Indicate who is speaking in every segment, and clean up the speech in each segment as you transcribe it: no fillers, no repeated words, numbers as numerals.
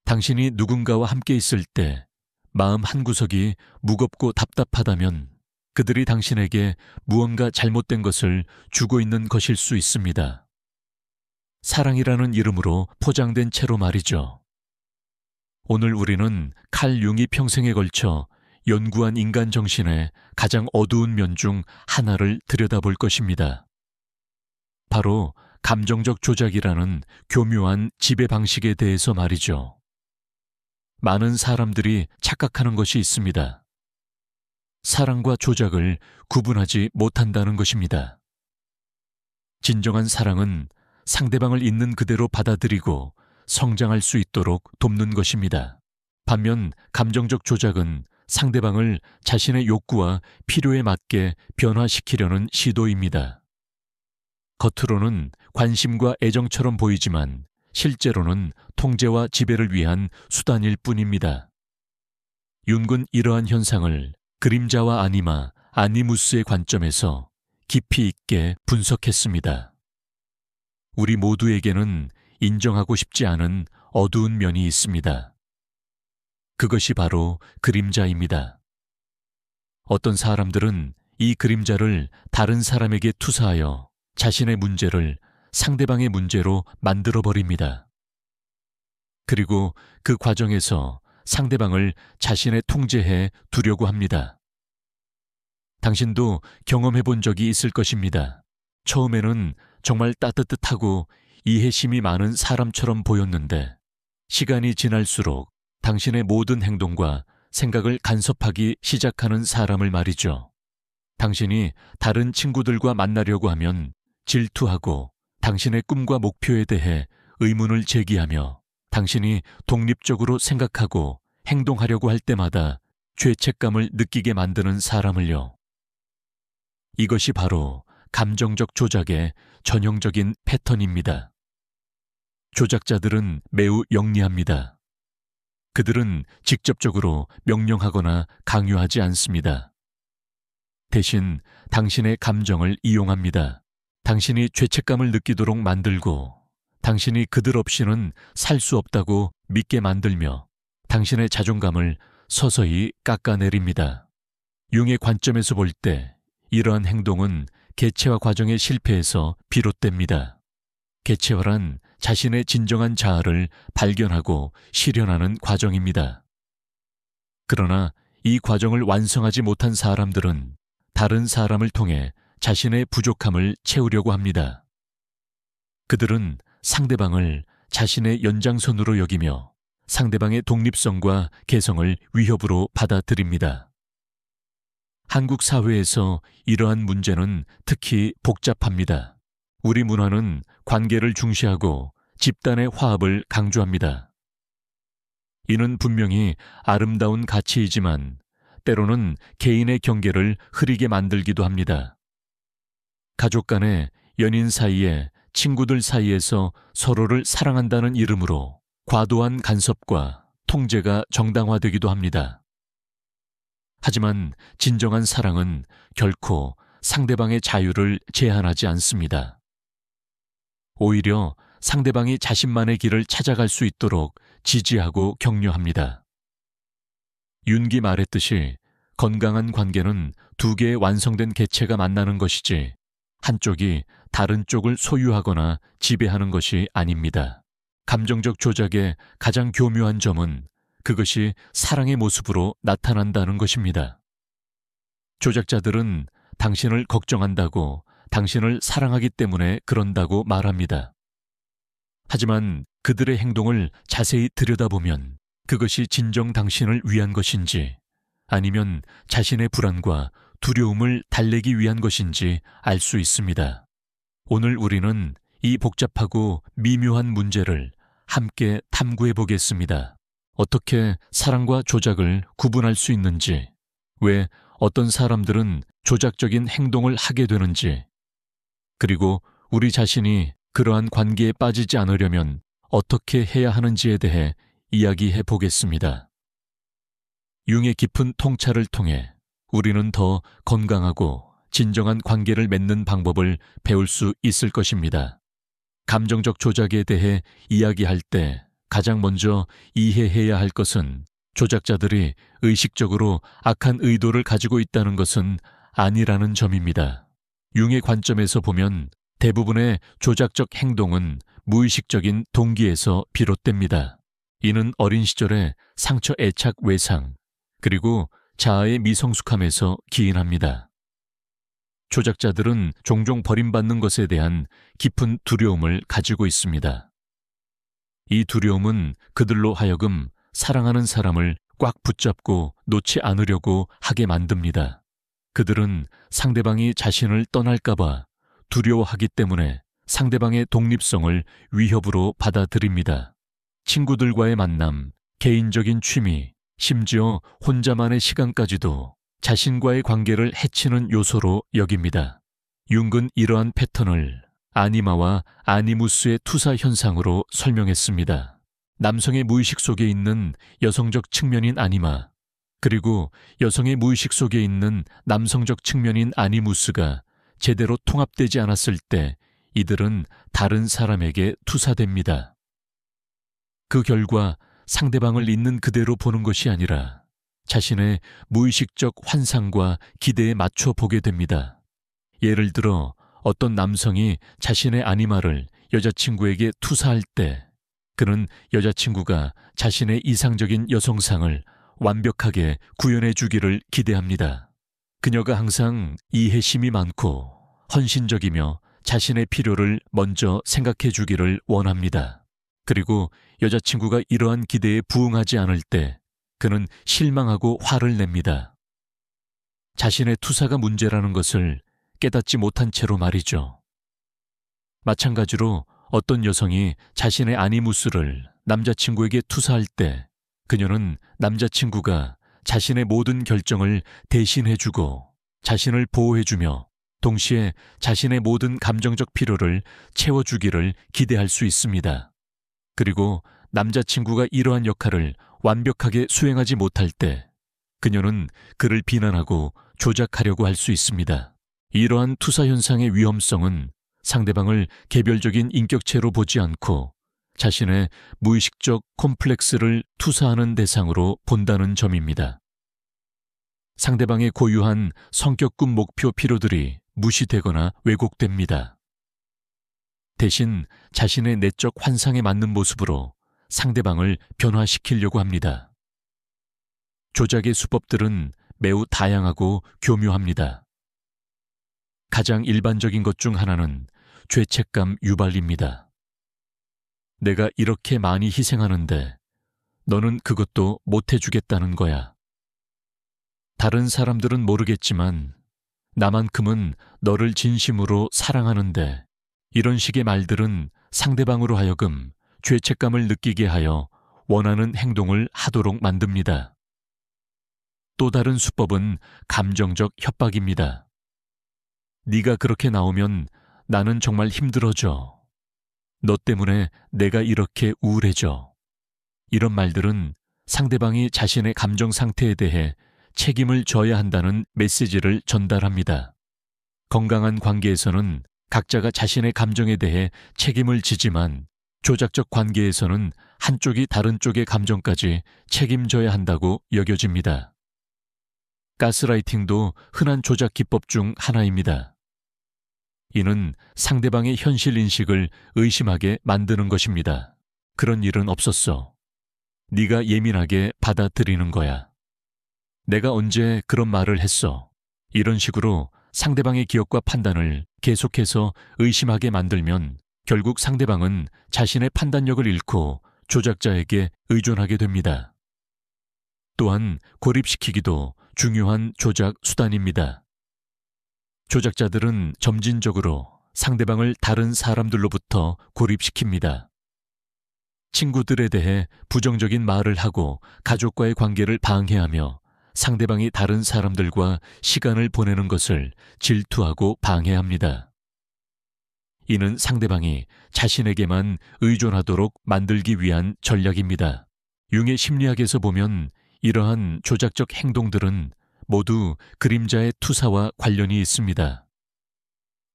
Speaker 1: 당신이 누군가와 함께 있을 때 마음 한구석이 무겁고 답답하다면 그들이 당신에게 무언가 잘못된 것을 주고 있는 것일 수 있습니다. 사랑이라는 이름으로 포장된 채로 말이죠. 오늘 우리는 칼 융이 평생에 걸쳐 연구한 인간 정신의 가장 어두운 면 중 하나를 들여다볼 것입니다. 바로 감정적 조작이라는 교묘한 지배 방식에 대해서 말이죠. 많은 사람들이 착각하는 것이 있습니다. 사랑과 조작을 구분하지 못한다는 것입니다. 진정한 사랑은 상대방을 있는 그대로 받아들이고 성장할 수 있도록 돕는 것입니다. 반면 감정적 조작은 상대방을 자신의 욕구와 필요에 맞게 변화시키려는 시도입니다. 겉으로는 관심과 애정처럼 보이지만 실제로는 통제와 지배를 위한 수단일 뿐입니다. 윤군 이러한 현상을 그림자와 아니마, 아니무스의 관점에서 깊이 있게 분석했습니다. 우리 모두에게는 인정하고 싶지 않은 어두운 면이 있습니다. 그것이 바로 그림자입니다. 어떤 사람들은 이 그림자를 다른 사람에게 투사하여 자신의 문제를 상대방의 문제로 만들어버립니다. 그리고 그 과정에서 상대방을 자신의 통제해 두려고 합니다. 당신도 경험해 본 적이 있을 것입니다. 처음에는 정말 따뜻하고 이해심이 많은 사람처럼 보였는데 시간이 지날수록 당신의 모든 행동과 생각을 간섭하기 시작하는 사람을 말이죠. 당신이 다른 친구들과 만나려고 하면 질투하고 당신의 꿈과 목표에 대해 의문을 제기하며 당신이 독립적으로 생각하고 행동하려고 할 때마다 죄책감을 느끼게 만드는 사람을요. 이것이 바로 감정적 조작의 전형적인 패턴입니다. 조작자들은 매우 영리합니다. 그들은 직접적으로 명령하거나 강요하지 않습니다. 대신 당신의 감정을 이용합니다. 당신이 죄책감을 느끼도록 만들고 당신이 그들 없이는 살 수 없다고 믿게 만들며 당신의 자존감을 서서히 깎아내립니다. 융의 관점에서 볼 때 이러한 행동은 개체화 과정의 실패에서 비롯됩니다. 개체화란 자신의 진정한 자아를 발견하고 실현하는 과정입니다. 그러나 이 과정을 완성하지 못한 사람들은 다른 사람을 통해 자신의 부족함을 채우려고 합니다. 그들은 상대방을 자신의 연장선으로 여기며 상대방의 독립성과 개성을 위협으로 받아들입니다. 한국 사회에서 이러한 문제는 특히 복잡합니다. 우리 문화는 관계를 중시하고 집단의 화합을 강조합니다. 이는 분명히 아름다운 가치이지만 때로는 개인의 경계를 흐리게 만들기도 합니다. 가족 간에, 연인 사이에, 친구들 사이에서 서로를 사랑한다는 이름으로 과도한 간섭과 통제가 정당화되기도 합니다. 하지만 진정한 사랑은 결코 상대방의 자유를 제한하지 않습니다. 오히려 상대방이 자신만의 길을 찾아갈 수 있도록 지지하고 격려합니다. 윤기 말했듯이 건강한 관계는 두 개의 완성된 개체가 만나는 것이지 한쪽이 다른 쪽을 소유하거나 지배하는 것이 아닙니다. 감정적 조작의 가장 교묘한 점은 그것이 사랑의 모습으로 나타난다는 것입니다. 조작자들은 당신을 걱정한다고, 당신을 사랑하기 때문에 그런다고 말합니다. 하지만 그들의 행동을 자세히 들여다보면 그것이 진정 당신을 위한 것인지 아니면 자신의 불안과 두려움을 달래기 위한 것인지 알 수 있습니다. 오늘 우리는 이 복잡하고 미묘한 문제를 함께 탐구해 보겠습니다. 어떻게 사랑과 조작을 구분할 수 있는지, 왜 어떤 사람들은 조작적인 행동을 하게 되는지, 그리고 우리 자신이 그러한 관계에 빠지지 않으려면 어떻게 해야 하는지에 대해 이야기해 보겠습니다. 융의 깊은 통찰을 통해 우리는 더 건강하고 진정한 관계를 맺는 방법을 배울 수 있을 것입니다. 감정적 조작에 대해 이야기할 때 가장 먼저 이해해야 할 것은 조작자들이 의식적으로 악한 의도를 가지고 있다는 것은 아니라는 점입니다. 융의 관점에서 보면 대부분의 조작적 행동은 무의식적인 동기에서 비롯됩니다. 이는 어린 시절의 상처 애착 외상, 그리고 자아의 미성숙함에서 기인합니다. 조작자들은 종종 버림받는 것에 대한 깊은 두려움을 가지고 있습니다. 이 두려움은 그들로 하여금 사랑하는 사람을 꽉 붙잡고 놓지 않으려고 하게 만듭니다. 그들은 상대방이 자신을 떠날까봐 두려워하기 때문에 상대방의 독립성을 위협으로 받아들입니다. 친구들과의 만남, 개인적인 취미, 심지어 혼자만의 시간까지도 자신과의 관계를 해치는 요소로 여깁니다. 융은 이러한 패턴을 아니마와 아니무스의 투사 현상으로 설명했습니다. 남성의 무의식 속에 있는 여성적 측면인 아니마, 그리고 여성의 무의식 속에 있는 남성적 측면인 아니무스가 제대로 통합되지 않았을 때 이들은 다른 사람에게 투사됩니다. 그 결과 상대방을 있는 그대로 보는 것이 아니라 자신의 무의식적 환상과 기대에 맞춰 보게 됩니다. 예를 들어 어떤 남성이 자신의 아니마를 여자친구에게 투사할 때 그는 여자친구가 자신의 이상적인 여성상을 완벽하게 구현해 주기를 기대합니다. 그녀가 항상 이해심이 많고 헌신적이며 자신의 필요를 먼저 생각해 주기를 원합니다. 그리고 여자친구가 이러한 기대에 부응하지 않을 때 그는 실망하고 화를 냅니다. 자신의 투사가 문제라는 것을 깨닫지 못한 채로 말이죠. 마찬가지로 어떤 여성이 자신의 아니무스를 남자친구에게 투사할 때 그녀는 남자친구가 자신의 모든 결정을 대신해주고 자신을 보호해주며 동시에 자신의 모든 감정적 필요를 채워주기를 기대할 수 있습니다. 그리고 남자친구가 이러한 역할을 완벽하게 수행하지 못할 때 그녀는 그를 비난하고 조작하려고 할 수 있습니다. 이러한 투사 현상의 위험성은 상대방을 개별적인 인격체로 보지 않고 자신의 무의식적 콤플렉스를 투사하는 대상으로 본다는 점입니다. 상대방의 고유한 성격급 목표 필요들이 무시되거나 왜곡됩니다. 대신 자신의 내적 환상에 맞는 모습으로 상대방을 변화시키려고 합니다. 조작의 수법들은 매우 다양하고 교묘합니다. 가장 일반적인 것 중 하나는 죄책감 유발입니다. 내가 이렇게 많이 희생하는데 너는 그것도 못해주겠다는 거야. 다른 사람들은 모르겠지만 나만큼은 너를 진심으로 사랑하는데 이런 식의 말들은 상대방으로 하여금 죄책감을 느끼게 하여 원하는 행동을 하도록 만듭니다. 또 다른 수법은 감정적 협박입니다. 네가 그렇게 나오면 나는 정말 힘들어져. 너 때문에 내가 이렇게 우울해져. 이런 말들은 상대방이 자신의 감정 상태에 대해 책임을 져야 한다는 메시지를 전달합니다. 건강한 관계에서는 각자가 자신의 감정에 대해 책임을 지지만 조작적 관계에서는 한쪽이 다른 쪽의 감정까지 책임져야 한다고 여겨집니다. 가스라이팅도 흔한 조작 기법 중 하나입니다. 이는 상대방의 현실 인식을 의심하게 만드는 것입니다. 그런 일은 없었어. 네가 예민하게 받아들이는 거야. 내가 언제 그런 말을 했어. 이런 식으로 상대방의 기억과 판단을 계속해서 의심하게 만들면 결국 상대방은 자신의 판단력을 잃고 조작자에게 의존하게 됩니다. 또한 고립시키기도 중요한 조작 수단입니다. 조작자들은 점진적으로 상대방을 다른 사람들로부터 고립시킵니다. 친구들에 대해 부정적인 말을 하고 가족과의 관계를 방해하며 상대방이 다른 사람들과 시간을 보내는 것을 질투하고 방해합니다. 이는 상대방이 자신에게만 의존하도록 만들기 위한 전략입니다. 융의 심리학에서 보면 이러한 조작적 행동들은 모두 그림자의 투사와 관련이 있습니다.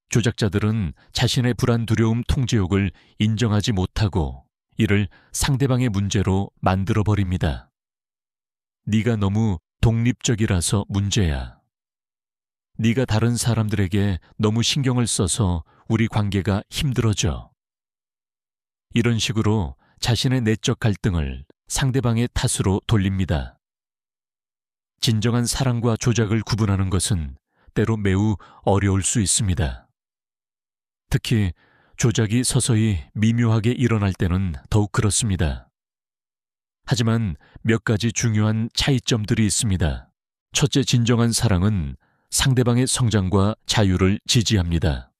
Speaker 1: 조작자들은 자신의 불안, 두려움, 통제욕을 인정하지 못하고 이를 상대방의 문제로 만들어버립니다. 네가 너무 독립적이라서 문제야. 네가 다른 사람들에게 너무 신경을 써서 우리 관계가 힘들어져. 이런 식으로 자신의 내적 갈등을 상대방의 탓으로 돌립니다. 진정한 사랑과 조작을 구분하는 것은 때로 매우 어려울 수 있습니다. 특히 조작이 서서히 미묘하게 일어날 때는 더욱 그렇습니다. 하지만 몇 가지 중요한 차이점들이 있습니다. 첫째, 진정한 사랑은 상대방의 성장과 자유를 지지합니다.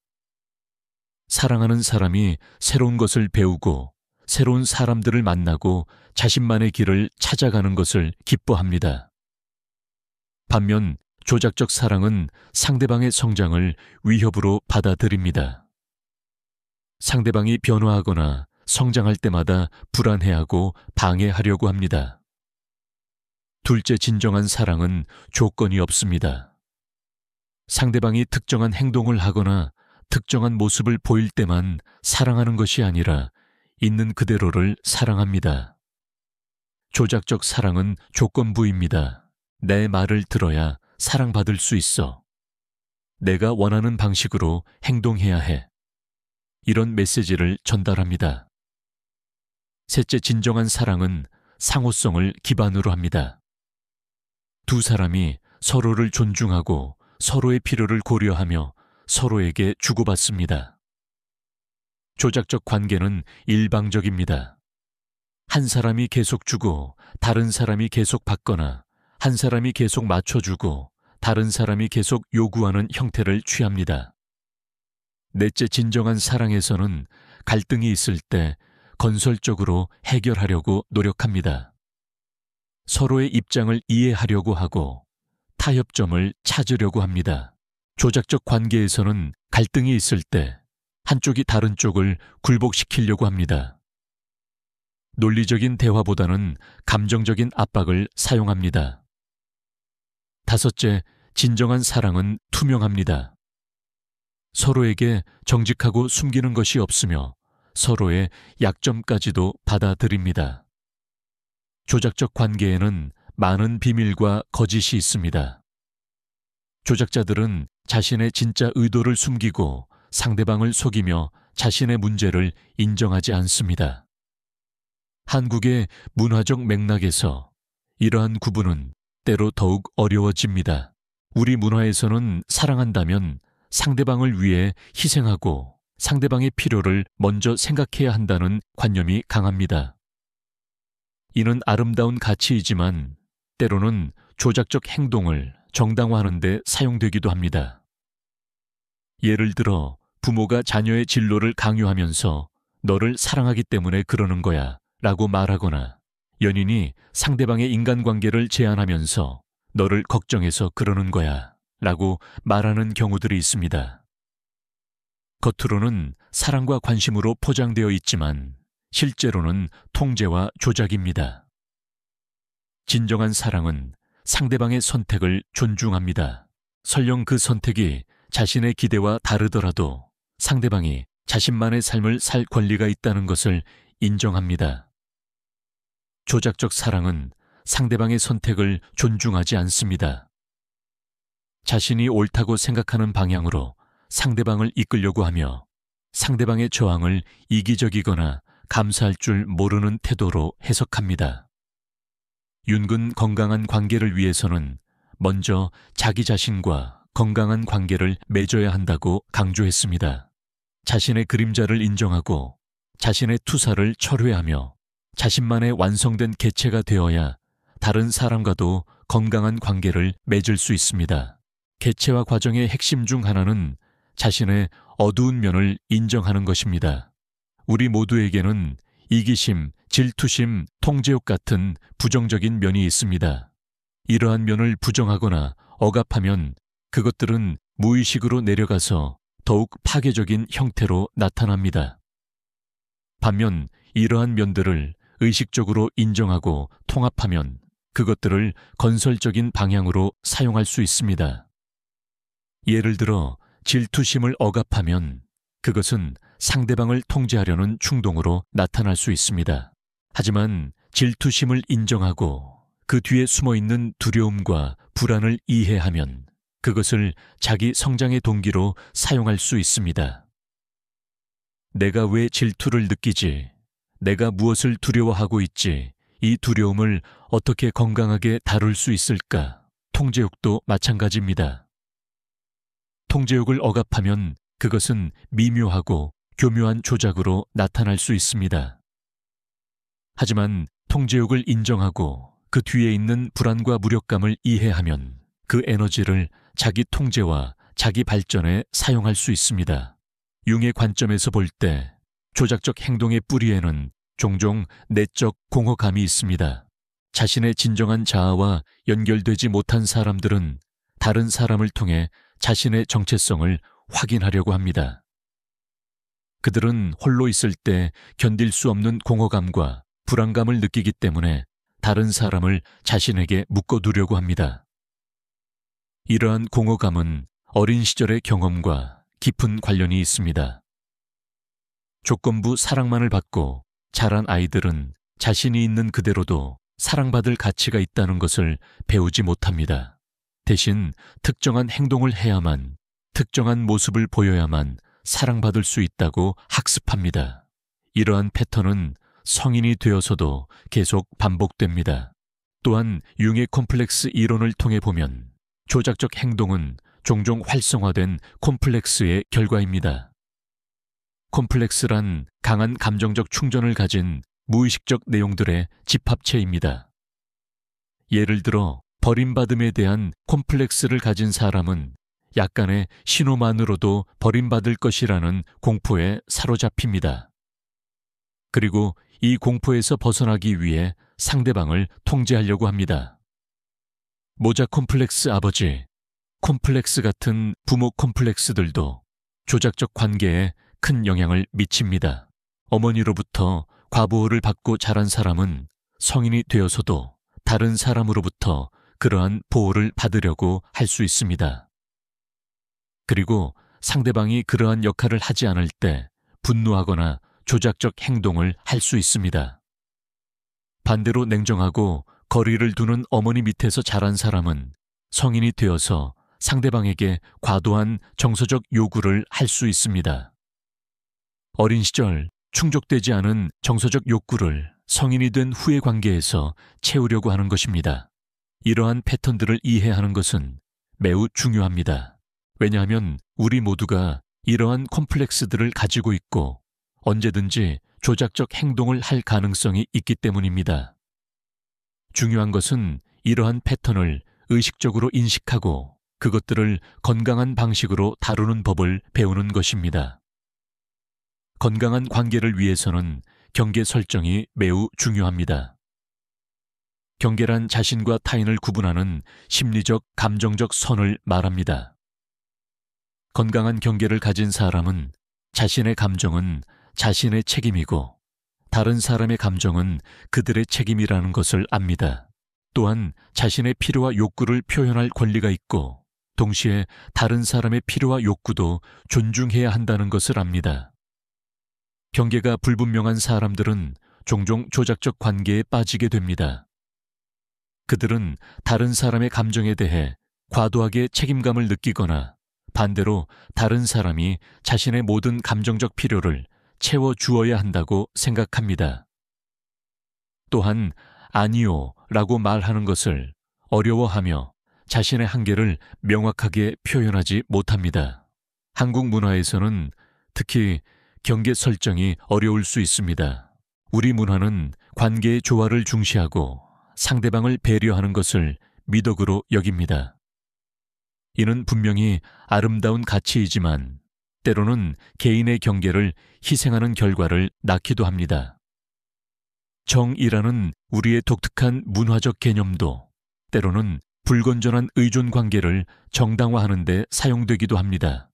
Speaker 1: 사랑하는 사람이 새로운 것을 배우고 새로운 사람들을 만나고 자신만의 길을 찾아가는 것을 기뻐합니다. 반면 조작적 사랑은 상대방의 성장을 위협으로 받아들입니다. 상대방이 변화하거나 성장할 때마다 불안해하고 방해하려고 합니다. 둘째, 진정한 사랑은 조건이 없습니다. 상대방이 특정한 행동을 하거나 특정한 모습을 보일 때만 사랑하는 것이 아니라 있는 그대로를 사랑합니다. 조작적 사랑은 조건부입니다. 내 말을 들어야 사랑받을 수 있어. 내가 원하는 방식으로 행동해야 해. 이런 메시지를 전달합니다. 셋째, 진정한 사랑은 상호성을 기반으로 합니다. 두 사람이 서로를 존중하고 서로의 필요를 고려하며 서로에게 주고받습니다. 조작적 관계는 일방적입니다. 한 사람이 계속 주고 다른 사람이 계속 받거나 한 사람이 계속 맞춰주고 다른 사람이 계속 요구하는 형태를 취합니다. 넷째, 진정한 사랑에서는 갈등이 있을 때 건설적으로 해결하려고 노력합니다. 서로의 입장을 이해하려고 하고 타협점을 찾으려고 합니다. 조작적 관계에서는 갈등이 있을 때 한쪽이 다른 쪽을 굴복시키려고 합니다. 논리적인 대화보다는 감정적인 압박을 사용합니다. 다섯째, 진정한 사랑은 투명합니다. 서로에게 정직하고 숨기는 것이 없으며 서로의 약점까지도 받아들입니다. 조작적 관계에는 많은 비밀과 거짓이 있습니다. 조작자들은 자신의 진짜 의도를 숨기고 상대방을 속이며 자신의 문제를 인정하지 않습니다. 한국의 문화적 맥락에서 이러한 구분은 때로 더욱 어려워집니다. 우리 문화에서는 사랑한다면 상대방을 위해 희생하고 상대방의 필요를 먼저 생각해야 한다는 관념이 강합니다. 이는 아름다운 가치이지만 때로는 조작적 행동을 정당화하는 데 사용되기도 합니다. 예를 들어 부모가 자녀의 진로를 강요하면서 너를 사랑하기 때문에 그러는 거야 라고 말하거나 연인이 상대방의 인간관계를 제한하면서 너를 걱정해서 그러는 거야 라고 말하는 경우들이 있습니다. 겉으로는 사랑과 관심으로 포장되어 있지만 실제로는 통제와 조작입니다. 진정한 사랑은 상대방의 선택을 존중합니다. 설령 그 선택이 자신의 기대와 다르더라도 상대방이 자신만의 삶을 살 권리가 있다는 것을 인정합니다. 조작적 사랑은 상대방의 선택을 존중하지 않습니다. 자신이 옳다고 생각하는 방향으로 상대방을 이끌려고 하며 상대방의 저항을 이기적이거나 감사할 줄 모르는 태도로 해석합니다. 윤근 건강한 관계를 위해서는 먼저 자기 자신과 건강한 관계를 맺어야 한다고 강조했습니다. 자신의 그림자를 인정하고 자신의 투사를 철회하며 자신만의 완성된 개체가 되어야 다른 사람과도 건강한 관계를 맺을 수 있습니다. 개체화 과정의 핵심 중 하나는 자신의 어두운 면을 인정하는 것입니다. 우리 모두에게는 이기심, 질투심, 통제욕 같은 부정적인 면이 있습니다. 이러한 면을 부정하거나 억압하면 그것들은 무의식으로 내려가서 더욱 파괴적인 형태로 나타납니다. 반면 이러한 면들을 의식적으로 인정하고 통합하면 그것들을 건설적인 방향으로 사용할 수 있습니다. 예를 들어 질투심을 억압하면 그것은 상대방을 통제하려는 충동으로 나타날 수 있습니다. 하지만 질투심을 인정하고 그 뒤에 숨어있는 두려움과 불안을 이해하면 그것을 자기 성장의 동기로 사용할 수 있습니다. 내가 왜 질투를 느끼지? 내가 무엇을 두려워하고 있지? 이 두려움을 어떻게 건강하게 다룰 수 있을까? 통제욕도 마찬가지입니다. 통제욕을 억압하면 그것은 미묘하고 교묘한 조작으로 나타날 수 있습니다. 하지만 통제욕을 인정하고 그 뒤에 있는 불안과 무력감을 이해하면 그 에너지를 자기 통제와 자기 발전에 사용할 수 있습니다. 융의 관점에서 볼 때 조작적 행동의 뿌리에는 종종 내적 공허감이 있습니다. 자신의 진정한 자아와 연결되지 못한 사람들은 다른 사람을 통해 자신의 정체성을 확인하려고 합니다. 그들은 홀로 있을 때 견딜 수 없는 공허감과 불안감을 느끼기 때문에 다른 사람을 자신에게 묶어두려고 합니다. 이러한 공허감은 어린 시절의 경험과 깊은 관련이 있습니다. 조건부 사랑만을 받고 자란 아이들은 자신이 있는 그대로도 사랑받을 가치가 있다는 것을 배우지 못합니다. 대신 특정한 행동을 해야만, 특정한 모습을 보여야만 사랑받을 수 있다고 학습합니다. 이러한 패턴은 성인이 되어서도 계속 반복됩니다. 또한 융의 콤플렉스 이론을 통해 보면 조작적 행동은 종종 활성화된 콤플렉스의 결과입니다. 콤플렉스란 강한 감정적 충전을 가진 무의식적 내용들의 집합체입니다. 예를 들어 버림받음에 대한 콤플렉스를 가진 사람은 약간의 신호만으로도 버림받을 것이라는 공포에 사로잡힙니다. 그리고 이 공포에서 벗어나기 위해 상대방을 통제하려고 합니다. 모자 콤플렉스 아버지, 콤플렉스 같은 부모 콤플렉스들도 조작적 관계에 큰 영향을 미칩니다. 어머니로부터 과보호를 받고 자란 사람은 성인이 되어서도 다른 사람으로부터 그러한 보호를 받으려고 할 수 있습니다. 그리고 상대방이 그러한 역할을 하지 않을 때 분노하거나 조작적 행동을 할 수 있습니다. 반대로 냉정하고 거리를 두는 어머니 밑에서 자란 사람은 성인이 되어서 상대방에게 과도한 정서적 요구를 할 수 있습니다. 어린 시절 충족되지 않은 정서적 욕구를 성인이 된 후의 관계에서 채우려고 하는 것입니다. 이러한 패턴들을 이해하는 것은 매우 중요합니다. 왜냐하면 우리 모두가 이러한 콤플렉스들을 가지고 있고 언제든지 조작적 행동을 할 가능성이 있기 때문입니다. 중요한 것은 이러한 패턴을 의식적으로 인식하고 그것들을 건강한 방식으로 다루는 법을 배우는 것입니다. 건강한 관계를 위해서는 경계 설정이 매우 중요합니다. 경계란 자신과 타인을 구분하는 심리적, 감정적 선을 말합니다. 건강한 경계를 가진 사람은 자신의 감정은 자신의 책임이고 다른 사람의 감정은 그들의 책임이라는 것을 압니다. 또한 자신의 필요와 욕구를 표현할 권리가 있고 동시에 다른 사람의 필요와 욕구도 존중해야 한다는 것을 압니다. 경계가 불분명한 사람들은 종종 조작적 관계에 빠지게 됩니다. 그들은 다른 사람의 감정에 대해 과도하게 책임감을 느끼거나 반대로 다른 사람이 자신의 모든 감정적 필요를 채워주어야 한다고 생각합니다. 또한 아니요 라고 말하는 것을 어려워하며 자신의 한계를 명확하게 표현하지 못합니다. 한국 문화에서는 특히 경계 설정이 어려울 수 있습니다. 우리 문화는 관계의 조화를 중시하고 상대방을 배려하는 것을 미덕으로 여깁니다. 이는 분명히 아름다운 가치이지만 때로는 개인의 경계를 희생하는 결과를 낳기도 합니다. 정이라는 우리의 독특한 문화적 개념도 때로는 불건전한 의존 관계를 정당화하는 데 사용되기도 합니다.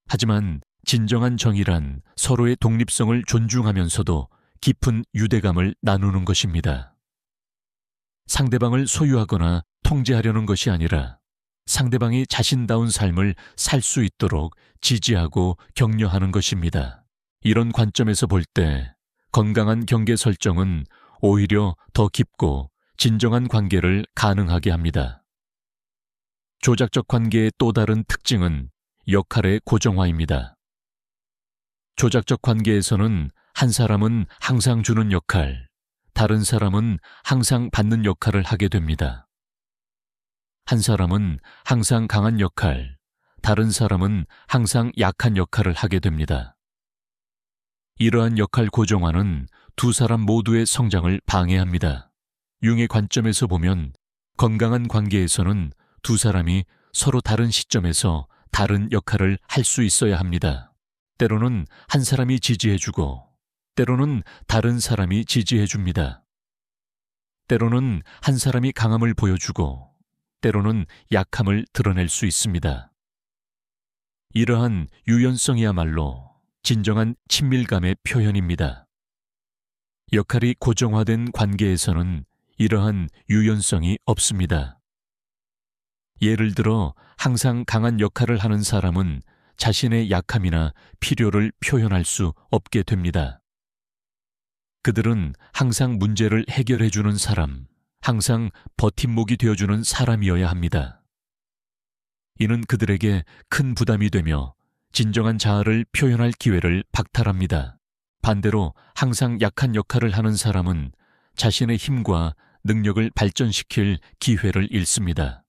Speaker 1: 하지만 진정한 정의란 서로의 독립성을 존중하면서도 깊은 유대감을 나누는 것입니다. 상대방을 소유하거나 통제하려는 것이 아니라 상대방이 자신다운 삶을 살 수 있도록 지지하고 격려하는 것입니다. 이런 관점에서 볼 때 건강한 경계 설정은 오히려 더 깊고 진정한 관계를 가능하게 합니다. 조작적 관계의 또 다른 특징은 역할의 고정화입니다. 조작적 관계에서는 한 사람은 항상 주는 역할, 다른 사람은 항상 받는 역할을 하게 됩니다. 한 사람은 항상 강한 역할, 다른 사람은 항상 약한 역할을 하게 됩니다. 이러한 역할 고정화는 두 사람 모두의 성장을 방해합니다. 융의 관점에서 보면 건강한 관계에서는 두 사람이 서로 다른 시점에서 다른 역할을 할 수 있어야 합니다. 때로는 한 사람이 지지해주고, 때로는 다른 사람이 지지해줍니다. 때로는 한 사람이 강함을 보여주고, 때로는 약함을 드러낼 수 있습니다. 이러한 유연성이야말로 진정한 친밀감의 표현입니다. 역할이 고정화된 관계에서는 이러한 유연성이 없습니다. 예를 들어 항상 강한 역할을 하는 사람은 자신의 약함이나 필요를 표현할 수 없게 됩니다. 그들은 항상 문제를 해결해주는 사람, 항상 버팀목이 되어주는 사람이어야 합니다. 이는 그들에게 큰 부담이 되며 진정한 자아를 표현할 기회를 박탈합니다. 반대로 항상 약한 역할을 하는 사람은 자신의 힘과 능력을 발전시킬 기회를 잃습니다.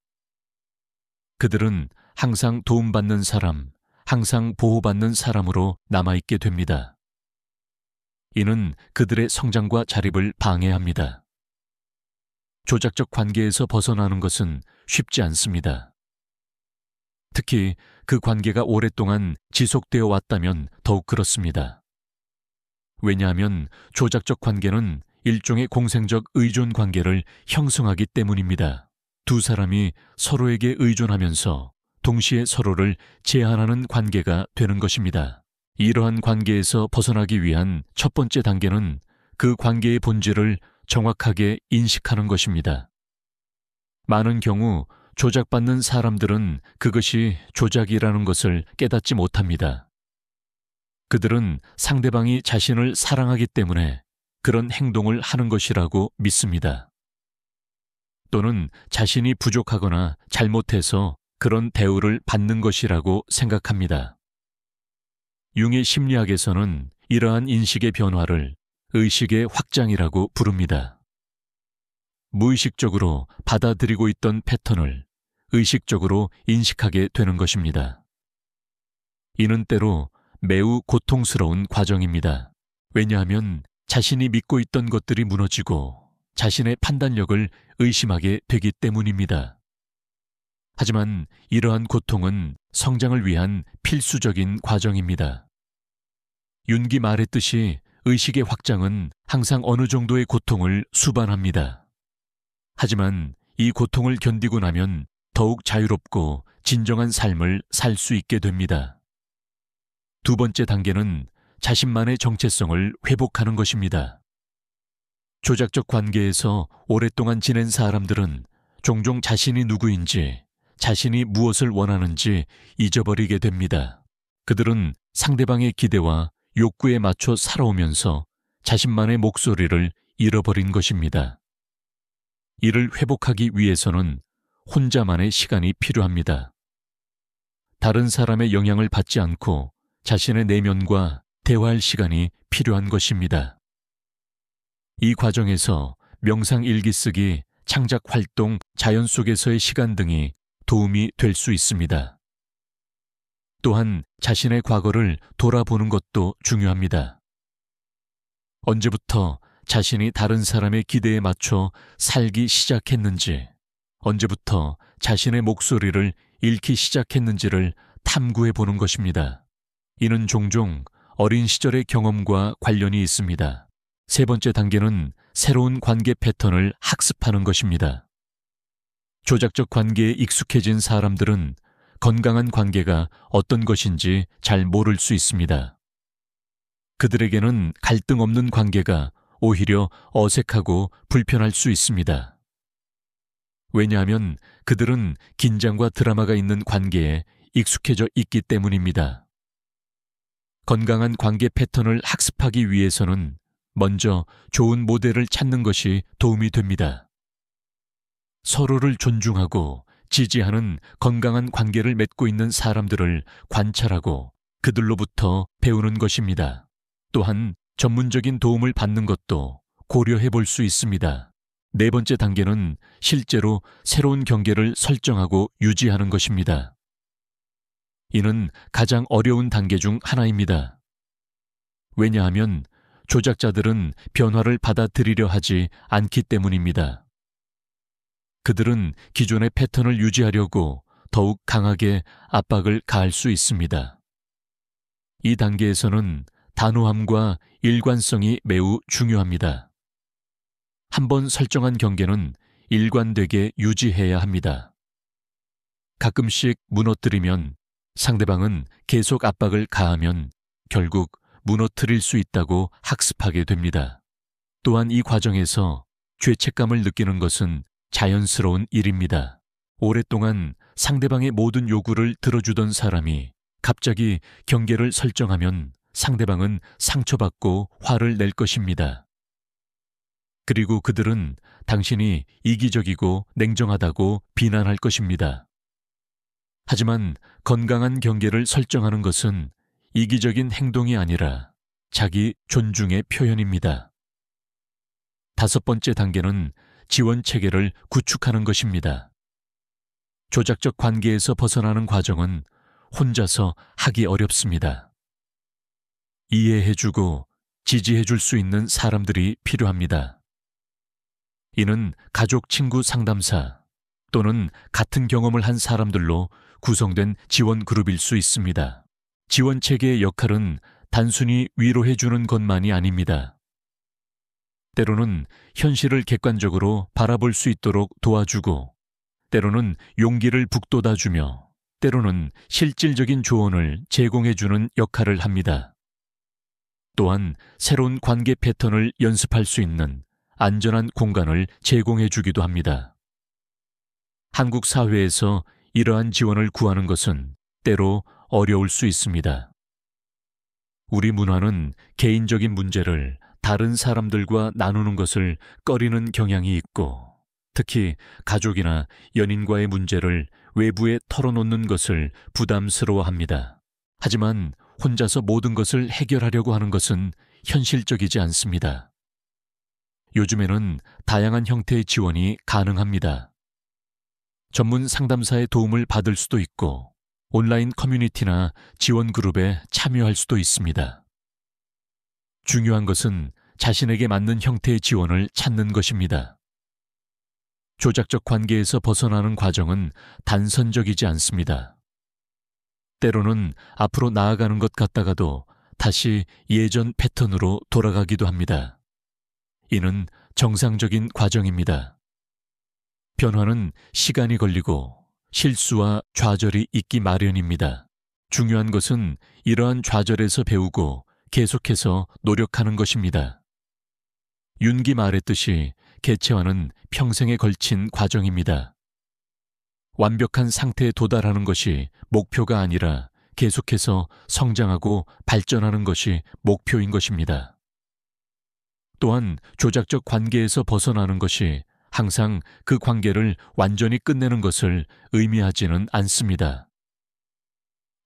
Speaker 1: 그들은 항상 도움받는 사람, 항상 보호받는 사람으로 남아있게 됩니다. 이는 그들의 성장과 자립을 방해합니다. 조작적 관계에서 벗어나는 것은 쉽지 않습니다. 특히 그 관계가 오랫동안 지속되어 왔다면 더욱 그렇습니다. 왜냐하면 조작적 관계는 일종의 공생적 의존 관계를 형성하기 때문입니다. 두 사람이 서로에게 의존하면서 동시에 서로를 제한하는 관계가 되는 것입니다. 이러한 관계에서 벗어나기 위한 첫 번째 단계는 그 관계의 본질을 정확하게 인식하는 것입니다. 많은 경우 조작받는 사람들은 그것이 조작이라는 것을 깨닫지 못합니다. 그들은 상대방이 자신을 사랑하기 때문에 그런 행동을 하는 것이라고 믿습니다. 또는 자신이 부족하거나 잘못해서 그런 대우를 받는 것이라고 생각합니다. 융의 심리학에서는 이러한 인식의 변화를 의식의 확장이라고 부릅니다. 무의식적으로 받아들이고 있던 패턴을 의식적으로 인식하게 되는 것입니다. 이는 때로 매우 고통스러운 과정입니다. 왜냐하면 자신이 믿고 있던 것들이 무너지고 자신의 판단력을 의심하게 되기 때문입니다. 하지만 이러한 고통은 성장을 위한 필수적인 과정입니다. 윤기 말했듯이 의식의 확장은 항상 어느 정도의 고통을 수반합니다. 하지만 이 고통을 견디고 나면 더욱 자유롭고 진정한 삶을 살 수 있게 됩니다. 두 번째 단계는 자신만의 정체성을 회복하는 것입니다. 조작적 관계에서 오랫동안 지낸 사람들은 종종 자신이 누구인지, 자신이 무엇을 원하는지 잊어버리게 됩니다. 그들은 상대방의 기대와 욕구에 맞춰 살아오면서 자신만의 목소리를 잃어버린 것입니다. 이를 회복하기 위해서는 혼자만의 시간이 필요합니다. 다른 사람의 영향을 받지 않고 자신의 내면과 대화할 시간이 필요한 것입니다. 이 과정에서 명상 일기 쓰기, 창작 활동, 자연 속에서의 시간 등이 도움이 될 수 있습니다. 또한 자신의 과거를 돌아보는 것도 중요합니다. 언제부터 자신이 다른 사람의 기대에 맞춰 살기 시작했는지, 언제부터 자신의 목소리를 잃기 시작했는지를 탐구해 보는 것입니다. 이는 종종 어린 시절의 경험과 관련이 있습니다. 세 번째 단계는 새로운 관계 패턴을 학습하는 것입니다. 조작적 관계에 익숙해진 사람들은 건강한 관계가 어떤 것인지 잘 모를 수 있습니다. 그들에게는 갈등 없는 관계가 오히려 어색하고 불편할 수 있습니다. 왜냐하면 그들은 긴장과 드라마가 있는 관계에 익숙해져 있기 때문입니다. 건강한 관계 패턴을 학습하기 위해서는 먼저 좋은 모델을 찾는 것이 도움이 됩니다. 서로를 존중하고 지지하는 건강한 관계를 맺고 있는 사람들을 관찰하고 그들로부터 배우는 것입니다. 또한 전문적인 도움을 받는 것도 고려해 볼 수 있습니다. 네 번째 단계는 실제로 새로운 경계를 설정하고 유지하는 것입니다. 이는 가장 어려운 단계 중 하나입니다. 왜냐하면 조작자들은 변화를 받아들이려 하지 않기 때문입니다. 그들은 기존의 패턴을 유지하려고 더욱 강하게 압박을 가할 수 있습니다. 이 단계에서는 단호함과 일관성이 매우 중요합니다. 한번 설정한 경계는 일관되게 유지해야 합니다. 가끔씩 무너뜨리면 상대방은 계속 압박을 가하면 결국 무너뜨릴 수 있다고 학습하게 됩니다. 또한 이 과정에서 죄책감을 느끼는 것은 자연스러운 일입니다. 오랫동안 상대방의 모든 요구를 들어주던 사람이 갑자기 경계를 설정하면 상대방은 상처받고 화를 낼 것입니다. 그리고 그들은 당신이 이기적이고 냉정하다고 비난할 것입니다. 하지만 건강한 경계를 설정하는 것은 이기적인 행동이 아니라 자기 존중의 표현입니다. 다섯 번째 단계는 지원 체계를 구축하는 것입니다. 조작적 관계에서 벗어나는 과정은 혼자서 하기 어렵습니다. 이해해주고 지지해줄 수 있는 사람들이 필요합니다. 이는 가족, 친구, 상담사 또는 같은 경험을 한 사람들로 구성된 지원 그룹일 수 있습니다. 지원 체계의 역할은 단순히 위로해주는 것만이 아닙니다. 때로는 현실을 객관적으로 바라볼 수 있도록 도와주고, 때로는 용기를 북돋아주며, 때로는 실질적인 조언을 제공해주는 역할을 합니다. 또한 새로운 관계 패턴을 연습할 수 있는 안전한 공간을 제공해주기도 합니다. 한국 사회에서 이러한 지원을 구하는 것은 때로 어려울 수 있습니다. 우리 문화는 개인적인 문제를 다른 사람들과 나누는 것을 꺼리는 경향이 있고, 특히 가족이나 연인과의 문제를 외부에 털어놓는 것을 부담스러워합니다. 하지만 혼자서 모든 것을 해결하려고 하는 것은 현실적이지 않습니다. 요즘에는 다양한 형태의 지원이 가능합니다. 전문 상담사의 도움을 받을 수도 있고, 온라인 커뮤니티나 지원 그룹에 참여할 수도 있습니다. 중요한 것은 자신에게 맞는 형태의 지원을 찾는 것입니다. 조작적 관계에서 벗어나는 과정은 단선적이지 않습니다. 때로는 앞으로 나아가는 것 같다가도 다시 예전 패턴으로 돌아가기도 합니다. 이는 정상적인 과정입니다. 변화는 시간이 걸리고 실수와 좌절이 있기 마련입니다. 중요한 것은 이러한 좌절에서 배우고 계속해서 노력하는 것입니다. 윤기 말했듯이 개체화는 평생에 걸친 과정입니다. 완벽한 상태에 도달하는 것이 목표가 아니라 계속해서 성장하고 발전하는 것이 목표인 것입니다. 또한 조작적 관계에서 벗어나는 것이 항상 그 관계를 완전히 끝내는 것을 의미하지는 않습니다.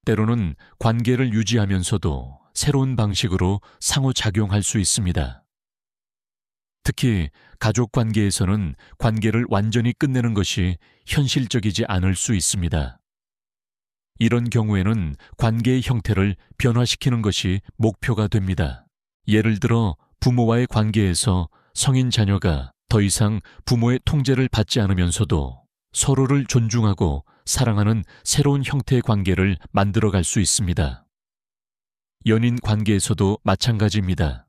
Speaker 1: 때로는 관계를 유지하면서도 새로운 방식으로 상호작용할 수 있습니다. 특히 가족 관계에서는 관계를 완전히 끝내는 것이 현실적이지 않을 수 있습니다. 이런 경우에는 관계의 형태를 변화시키는 것이 목표가 됩니다. 예를 들어 부모와의 관계에서 성인 자녀가 더 이상 부모의 통제를 받지 않으면서도 서로를 존중하고 사랑하는 새로운 형태의 관계를 만들어갈 수 있습니다. 연인 관계에서도 마찬가지입니다.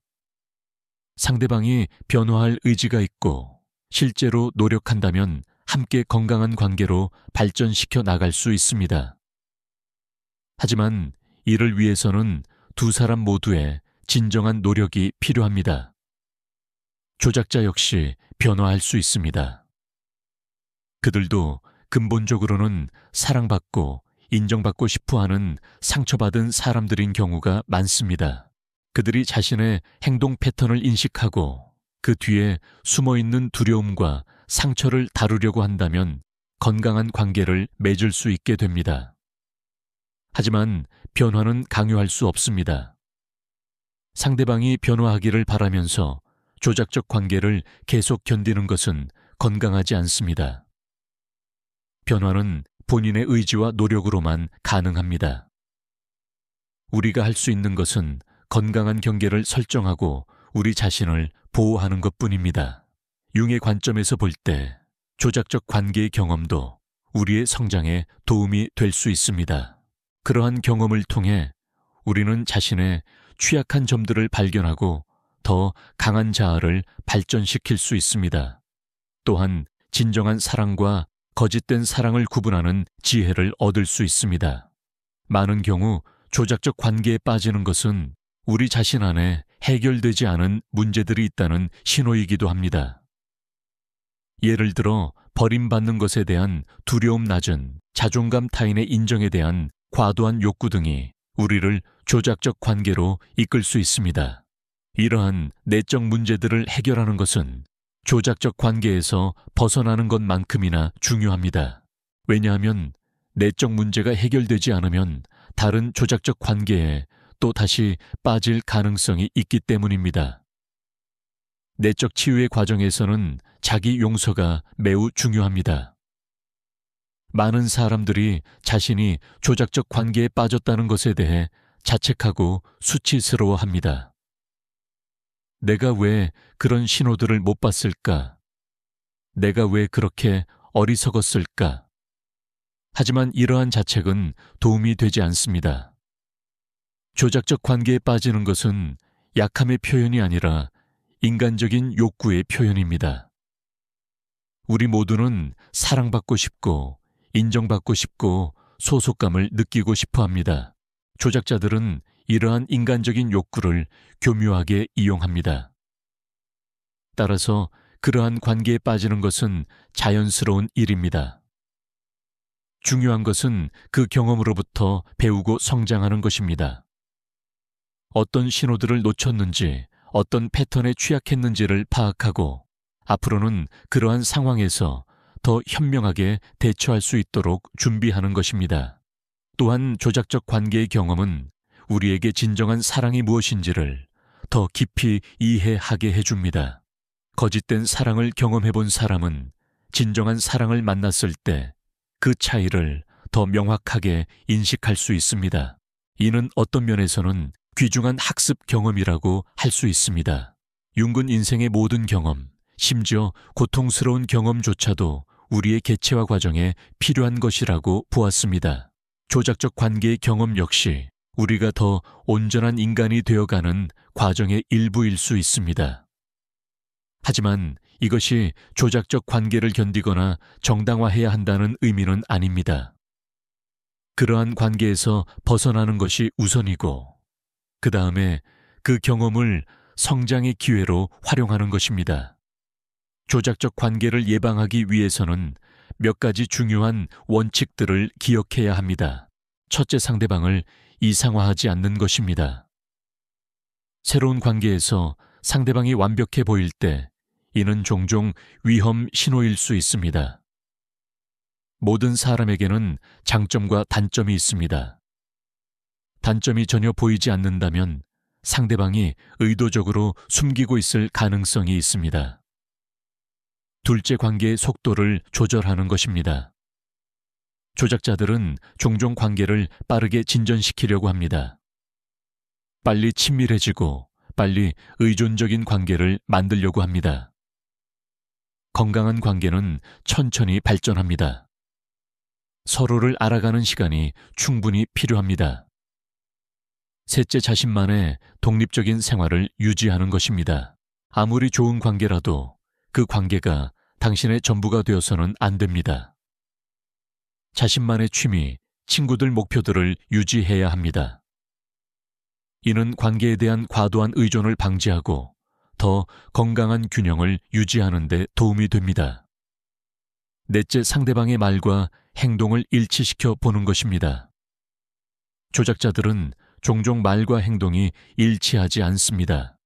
Speaker 1: 상대방이 변화할 의지가 있고 실제로 노력한다면 함께 건강한 관계로 발전시켜 나갈 수 있습니다. 하지만 이를 위해서는 두 사람 모두의 진정한 노력이 필요합니다. 조작자 역시 변화할 수 있습니다. 그들도 근본적으로는 사랑받고 인정받고 싶어 하는 상처받은 사람들인 경우가 많습니다. 그들이 자신의 행동 패턴을 인식하고 그 뒤에 숨어있는 두려움과 상처를 다루려고 한다면 건강한 관계를 맺을 수 있게 됩니다. 하지만 변화는 강요할 수 없습니다. 상대방이 변화하기를 바라면서 조작적 관계를 계속 견디는 것은 건강하지 않습니다. 변화는 본인의 의지와 노력으로만 가능합니다. 우리가 할 수 있는 것은 건강한 경계를 설정하고 우리 자신을 보호하는 것뿐입니다. 융의 관점에서 볼 때 조작적 관계의 경험도 우리의 성장에 도움이 될 수 있습니다. 그러한 경험을 통해 우리는 자신의 취약한 점들을 발견하고 더 강한 자아를 발전시킬 수 있습니다. 또한 진정한 사랑과 거짓된 사랑을 구분하는 지혜를 얻을 수 있습니다. 많은 경우 조작적 관계에 빠지는 것은 우리 자신 안에 해결되지 않은 문제들이 있다는 신호이기도 합니다. 예를 들어 버림받는 것에 대한 두려움 낮은 자존감 타인의 인정에 대한 과도한 욕구 등이 우리를 조작적 관계로 이끌 수 있습니다. 이러한 내적 문제들을 해결하는 것은 조작적 관계에서 벗어나는 것만큼이나 중요합니다. 왜냐하면 내적 문제가 해결되지 않으면 다른 조작적 관계에 또 다시 빠질 가능성이 있기 때문입니다. 내적 치유의 과정에서는 자기 용서가 매우 중요합니다. 많은 사람들이 자신이 조작적 관계에 빠졌다는 것에 대해 자책하고 수치스러워합니다. 내가 왜 그런 신호들을 못 봤을까? 내가 왜 그렇게 어리석었을까? 하지만 이러한 자책은 도움이 되지 않습니다. 조작적 관계에 빠지는 것은 약함의 표현이 아니라 인간적인 욕구의 표현입니다. 우리 모두는 사랑받고 싶고 인정받고 싶고 소속감을 느끼고 싶어 합니다. 조작자들은 이러한 인간적인 욕구를 교묘하게 이용합니다. 따라서 그러한 관계에 빠지는 것은 자연스러운 일입니다. 중요한 것은 그 경험으로부터 배우고 성장하는 것입니다. 어떤 신호들을 놓쳤는지, 어떤 패턴에 취약했는지를 파악하고 앞으로는 그러한 상황에서 더 현명하게 대처할 수 있도록 준비하는 것입니다. 또한 조작적 관계의 경험은 우리에게 진정한 사랑이 무엇인지를 더 깊이 이해하게 해줍니다. 거짓된 사랑을 경험해 본 사람은 진정한 사랑을 만났을 때 그 차이를 더 명확하게 인식할 수 있습니다. 이는 어떤 면에서는 귀중한 학습 경험이라고 할 수 있습니다. 융은 인생의 모든 경험, 심지어 고통스러운 경험조차도 우리의 개체화 과정에 필요한 것이라고 보았습니다. 조작적 관계의 경험 역시 우리가 더 온전한 인간이 되어가는 과정의 일부일 수 있습니다. 하지만 이것이 조작적 관계를 견디거나 정당화해야 한다는 의미는 아닙니다. 그러한 관계에서 벗어나는 것이 우선이고, 그 다음에 그 경험을 성장의 기회로 활용하는 것입니다. 조작적 관계를 예방하기 위해서는 몇 가지 중요한 원칙들을 기억해야 합니다. 첫째, 상대방을 이상화하지 않는 것입니다. 새로운 관계에서 상대방이 완벽해 보일 때 이는 종종 위험 신호일 수 있습니다. 모든 사람에게는 장점과 단점이 있습니다. 단점이 전혀 보이지 않는다면 상대방이 의도적으로 숨기고 있을 가능성이 있습니다. 둘째, 관계의 속도를 조절하는 것입니다. 조작자들은 종종 관계를 빠르게 진전시키려고 합니다. 빨리 친밀해지고 빨리 의존적인 관계를 만들려고 합니다. 건강한 관계는 천천히 발전합니다. 서로를 알아가는 시간이 충분히 필요합니다. 셋째, 자신만의 독립적인 생활을 유지하는 것입니다. 아무리 좋은 관계라도 그 관계가 당신의 전부가 되어서는 안 됩니다. 자신만의 취미, 친구들 목표들을 유지해야 합니다. 이는 관계에 대한 과도한 의존을 방지하고 더 건강한 균형을 유지하는 데 도움이 됩니다. 넷째 상대방의 말과 행동을 일치시켜 보는 것입니다. 조작자들은 종종 말과 행동이 일치하지 않습니다.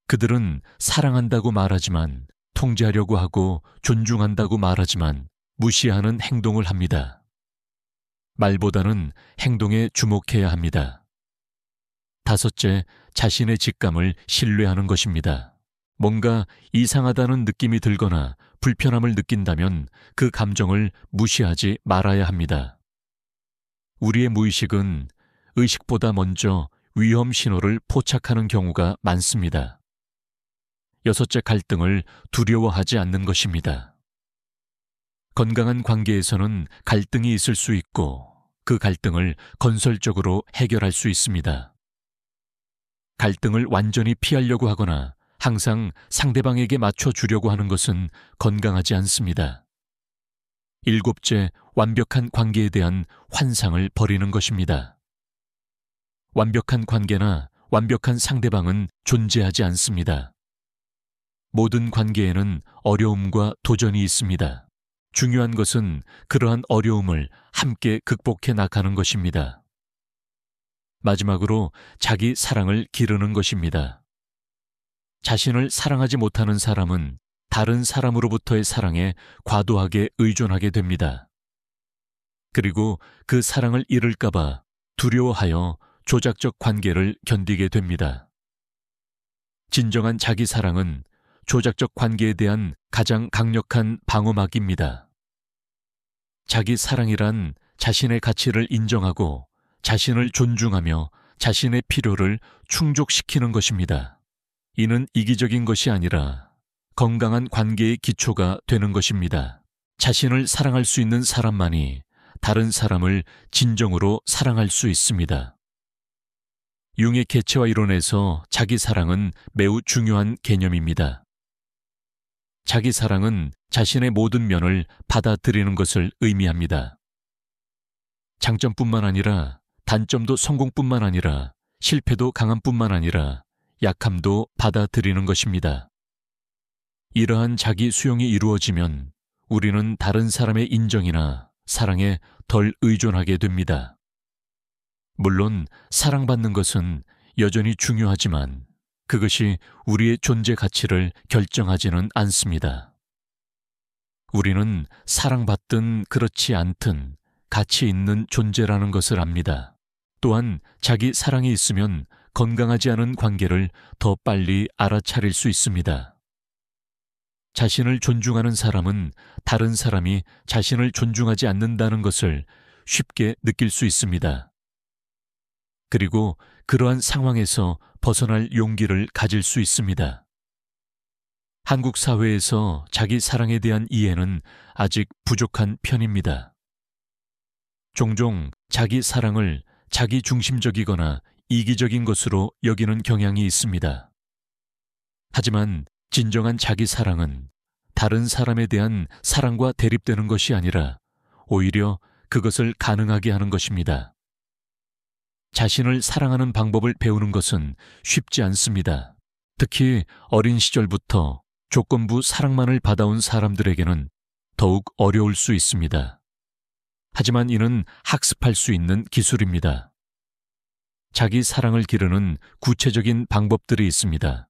Speaker 1: 그들은 사랑한다고 말하지만, 통제하려고 하고 존중한다고 말하지만 무시하는 행동을 합니다. 말보다는 행동에 주목해야 합니다. 다섯째, 자신의 직감을 신뢰하는 것입니다. 뭔가 이상하다는 느낌이 들거나 불편함을 느낀다면 그 감정을 무시하지 말아야 합니다. 우리의 무의식은 의식보다 먼저 위험 신호를 포착하는 경우가 많습니다. 여섯째, 갈등을 두려워하지 않는 것입니다. 건강한 관계에서는 갈등이 있을 수 있고 그 갈등을 건설적으로 해결할 수 있습니다. 갈등을 완전히 피하려고 하거나 항상 상대방에게 맞춰주려고 하는 것은 건강하지 않습니다. 일곱째, 완벽한 관계에 대한 환상을 버리는 것입니다. 완벽한 관계나 완벽한 상대방은 존재하지 않습니다. 모든 관계에는 어려움과 도전이 있습니다. 중요한 것은 그러한 어려움을 함께 극복해 나가는 것입니다. 마지막으로 자기 사랑을 기르는 것입니다. 자신을 사랑하지 못하는 사람은 다른 사람으로부터의 사랑에 과도하게 의존하게 됩니다. 그리고 그 사랑을 잃을까봐 두려워하여 조작적 관계를 견디게 됩니다. 진정한 자기 사랑은 조작적 관계에 대한 가장 강력한 방어막입니다. 자기 사랑이란 자신의 가치를 인정하고 자신을 존중하며 자신의 필요를 충족시키는 것입니다. 이는 이기적인 것이 아니라 건강한 관계의 기초가 되는 것입니다. 자신을 사랑할 수 있는 사람만이 다른 사람을 진정으로 사랑할 수 있습니다. 융의 개체화 이론에서 자기 사랑은 매우 중요한 개념입니다. 자기 사랑은 자신의 모든 면을 받아들이는 것을 의미합니다. 장점뿐만 아니라 단점도 성공뿐만 아니라 실패도 강함뿐만 아니라 약함도 받아들이는 것입니다. 이러한 자기 수용이 이루어지면 우리는 다른 사람의 인정이나 사랑에 덜 의존하게 됩니다. 물론 사랑받는 것은 여전히 중요하지만 그것이 우리의 존재 가치를 결정하지는 않습니다. 우리는 사랑받든 그렇지 않든 가치 있는 존재라는 것을 압니다. 또한 자기 사랑이 있으면 건강하지 않은 관계를 더 빨리 알아차릴 수 있습니다. 자신을 존중하는 사람은 다른 사람이 자신을 존중하지 않는다는 것을 쉽게 느낄 수 있습니다. 그리고 그러한 상황에서 벗어날 용기를 가질 수 있습니다. 한국 사회에서 자기 사랑에 대한 이해는 아직 부족한 편입니다. 종종 자기 사랑을 자기 중심적이거나 이기적인 것으로 여기는 경향이 있습니다. 하지만 진정한 자기 사랑은 다른 사람에 대한 사랑과 대립되는 것이 아니라 오히려 그것을 가능하게 하는 것입니다. 자신을 사랑하는 방법을 배우는 것은 쉽지 않습니다. 특히 어린 시절부터 조건부 사랑만을 받아온 사람들에게는 더욱 어려울 수 있습니다. 하지만 이는 학습할 수 있는 기술입니다. 자기 사랑을 기르는 구체적인 방법들이 있습니다.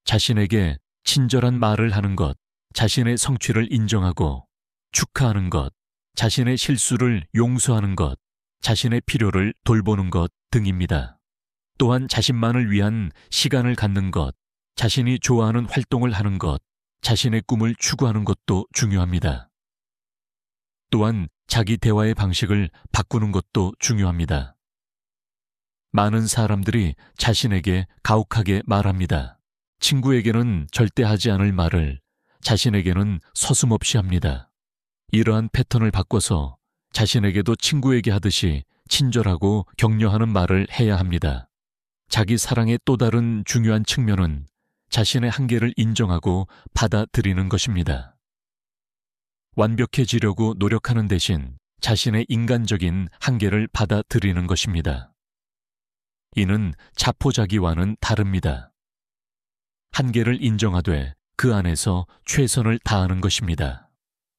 Speaker 1: 자신에게 친절한 말을 하는 것, 자신의 성취를 인정하고 축하하는 것, 자신의 실수를 용서하는 것, 자신의 필요를 돌보는 것 등입니다. 또한 자신만을 위한 시간을 갖는 것, 자신이 좋아하는 활동을 하는 것, 자신의 꿈을 추구하는 것도 중요합니다. 또한 자기 대화의 방식을 바꾸는 것도 중요합니다. 많은 사람들이 자신에게 가혹하게 말합니다. 친구에게는 절대 하지 않을 말을 자신에게는 서슴없이 합니다. 이러한 패턴을 바꿔서 자신에게도 친구에게 하듯이 친절하고 격려하는 말을 해야 합니다. 자기 사랑의 또 다른 중요한 측면은 자신의 한계를 인정하고 받아들이는 것입니다. 완벽해지려고 노력하는 대신 자신의 인간적인 한계를 받아들이는 것입니다. 이는 자포자기와는 다릅니다. 한계를 인정하되 그 안에서 최선을 다하는 것입니다.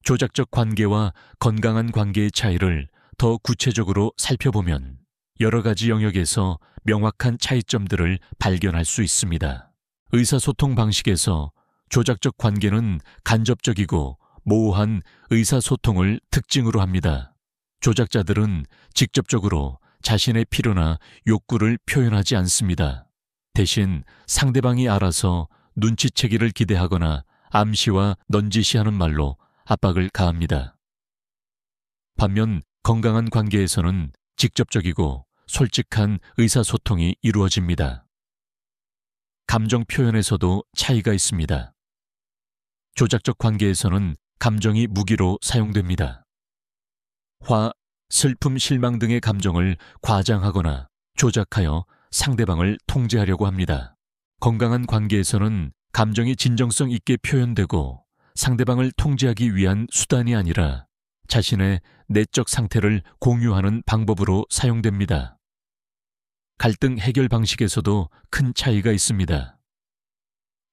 Speaker 1: 조작적 관계와 건강한 관계의 차이를 더 구체적으로 살펴보면 여러 가지 영역에서 명확한 차이점들을 발견할 수 있습니다. 의사소통 방식에서 조작적 관계는 간접적이고 모호한 의사소통을 특징으로 합니다. 조작자들은 직접적으로 자신의 필요나 욕구를 표현하지 않습니다. 대신 상대방이 알아서 눈치채기를 기대하거나 암시와 넌지시하는 말로 압박을 가합니다. 반면 건강한 관계에서는 직접적이고 솔직한 의사소통이 이루어집니다. 감정 표현에서도 차이가 있습니다. 조작적 관계에서는 감정이 무기로 사용됩니다. 화, 슬픔, 실망 등의 감정을 과장하거나 조작하여 상대방을 통제하려고 합니다. 건강한 관계에서는 감정이 진정성 있게 표현되고 상대방을 통제하기 위한 수단이 아니라 자신의 내적 상태를 공유하는 방법으로 사용됩니다. 갈등 해결 방식에서도 큰 차이가 있습니다.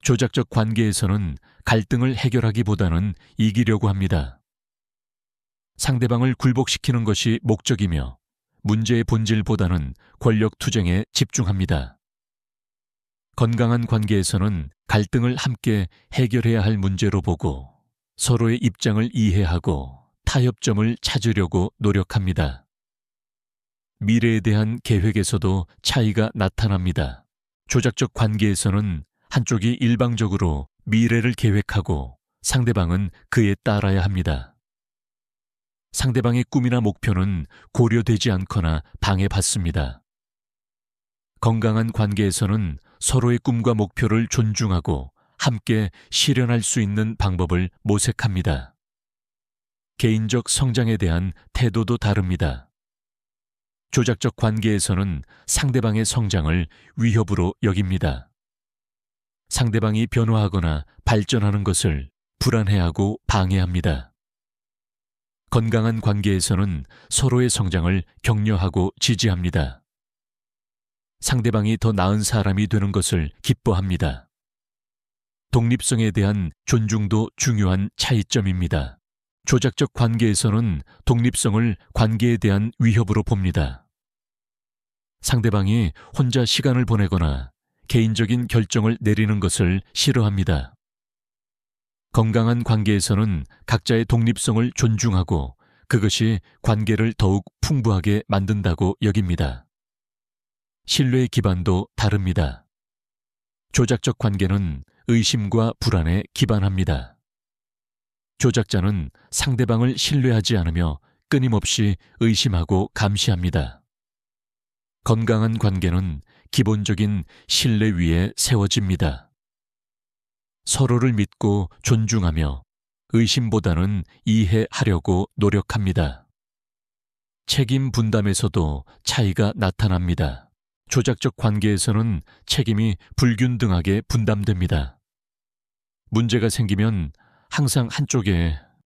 Speaker 1: 조작적 관계에서는 갈등을 해결하기보다는 이기려고 합니다. 상대방을 굴복시키는 것이 목적이며 문제의 본질보다는 권력 투쟁에 집중합니다. 건강한 관계에서는 갈등을 함께 해결해야 할 문제로 보고 서로의 입장을 이해하고 타협점을 찾으려고 노력합니다. 미래에 대한 계획에서도 차이가 나타납니다. 조작적 관계에서는 한쪽이 일방적으로 미래를 계획하고 상대방은 그에 따라야 합니다. 상대방의 꿈이나 목표는 고려되지 않거나 방해받습니다. 건강한 관계에서는 서로의 꿈과 목표를 존중하고 함께 실현할 수 있는 방법을 모색합니다. 개인적 성장에 대한 태도도 다릅니다. 조작적 관계에서는 상대방의 성장을 위협으로 여깁니다. 상대방이 변화하거나 발전하는 것을 불안해하고 방해합니다. 건강한 관계에서는 서로의 성장을 격려하고 지지합니다. 상대방이 더 나은 사람이 되는 것을 기뻐합니다. 독립성에 대한 존중도 중요한 차이점입니다. 조작적 관계에서는 독립성을 관계에 대한 위협으로 봅니다. 상대방이 혼자 시간을 보내거나 개인적인 결정을 내리는 것을 싫어합니다. 건강한 관계에서는 각자의 독립성을 존중하고 그것이 관계를 더욱 풍부하게 만든다고 여깁니다. 신뢰의 기반도 다릅니다. 조작적 관계는 의심과 불안에 기반합니다. 조작자는 상대방을 신뢰하지 않으며 끊임없이 의심하고 감시합니다. 건강한 관계는 기본적인 신뢰 위에 세워집니다. 서로를 믿고 존중하며 의심보다는 이해하려고 노력합니다. 책임 분담에서도 차이가 나타납니다. 조작적 관계에서는 책임이 불균등하게 분담됩니다. 문제가 생기면 항상 한쪽에